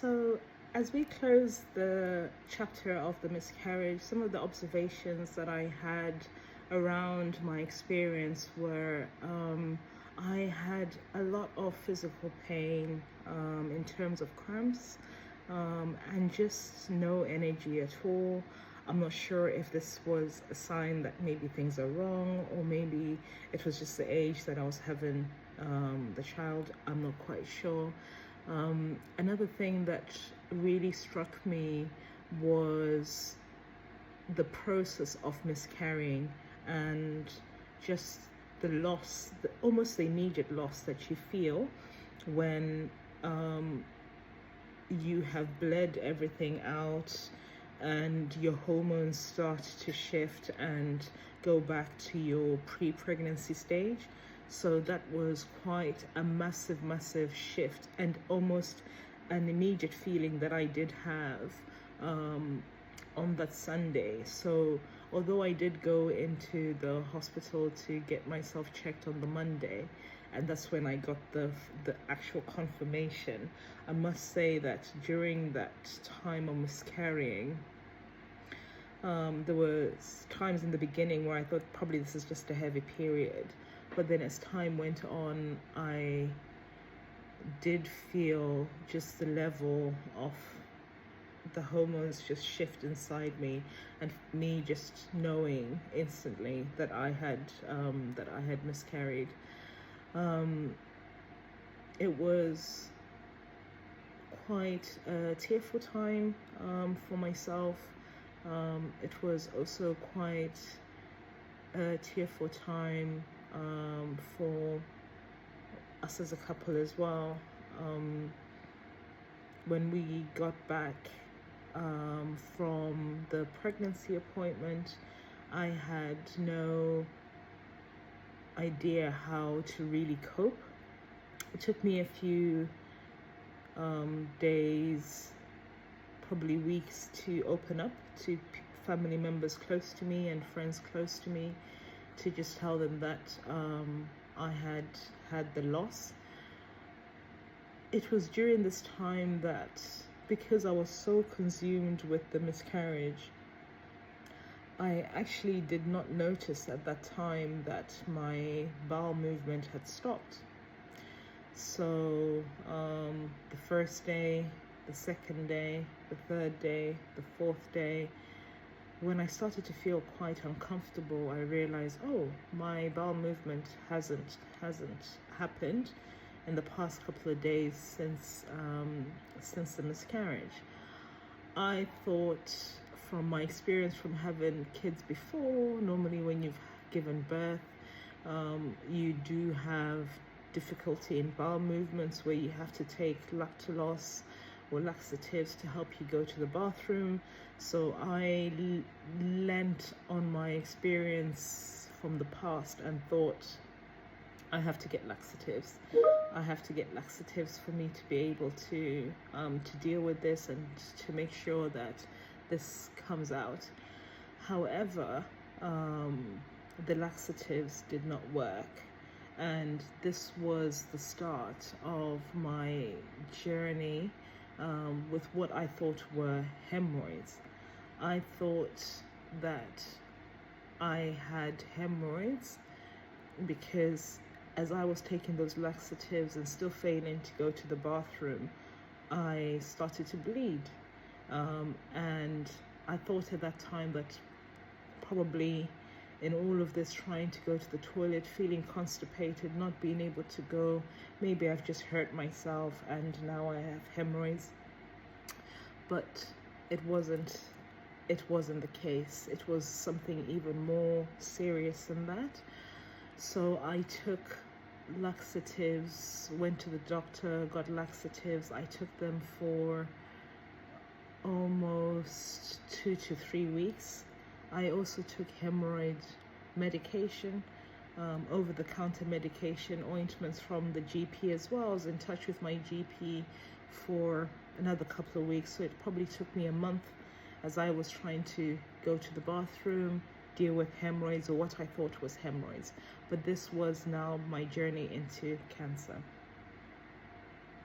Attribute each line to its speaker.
Speaker 1: So, as we close the chapter of the miscarriage, some of the observations that I had around my experience were I had a lot of physical pain in terms of cramps and just no energy at all. I'm not sure if this was a sign that maybe things are wrong, or maybe it was just the age that I was having the child. I'm not quite sure. Another thing that really struck me was the process of miscarrying and just the loss, almost the immediate loss that you feel when you have bled everything out and your hormones start to shift and go back to your pre-pregnancy stage. So that was quite a massive shift, and almost an immediate feeling that I did have on that Sunday. So although I did go into the hospital to get myself checked on the Monday, and that's when I got the actual confirmation, I must say that during that time of miscarrying, there was times in the beginning where I thought probably this is just a heavy period, but then as time went on, I did feel just the level of the hormones just shift inside me, and me just knowing instantly that I had miscarried. It was quite a tearful time for myself. It was also quite a tearful time for us as a couple as well. When we got back from the pregnancy appointment, I had no idea how to really cope. It took me a few days, probably weeks, to open up to family members close to me and friends close to me, to just tell them that I had had the loss. It was during this time that, because I was so consumed with the miscarriage, I actually did not notice at that time that my bowel movement had stopped. So the first day, the second day, the third day, the fourth day, when I started to feel quite uncomfortable, I realized, oh, my bowel movement hasn't happened in the past couple of days since the miscarriage. I thought, from my experience from having kids before, normally when you've given birth, you do have difficulty in bowel movements where you have to take lactulose or laxatives to help you go to the bathroom. So I leant on my experience from the past and thought, I have to get laxatives. I have to get laxatives for me to be able to deal with this and to make sure that this comes out. However, the laxatives did not work, and this was the start of my journey with what I thought were hemorrhoids. I thought that I had hemorrhoids because as I was taking those laxatives and still failing to go to the bathroom, I started to bleed. And I thought at that time that probably in all of this, trying to go to the toilet, feeling constipated, not being able to go, maybe I've just hurt myself and now I have hemorrhoids. But it wasn't the case. It was something even more serious than that. So I took laxatives, went to the doctor, got laxatives. I took them for almost 2 to 3 weeks. I also took hemorrhoid medication, over-the-counter medication, ointments from the GP as well. I was in touch with my GP for another couple of weeks, so it probably took me a month as I was trying to go to the bathroom, deal with hemorrhoids, or what I thought was hemorrhoids. But this was now my journey into cancer.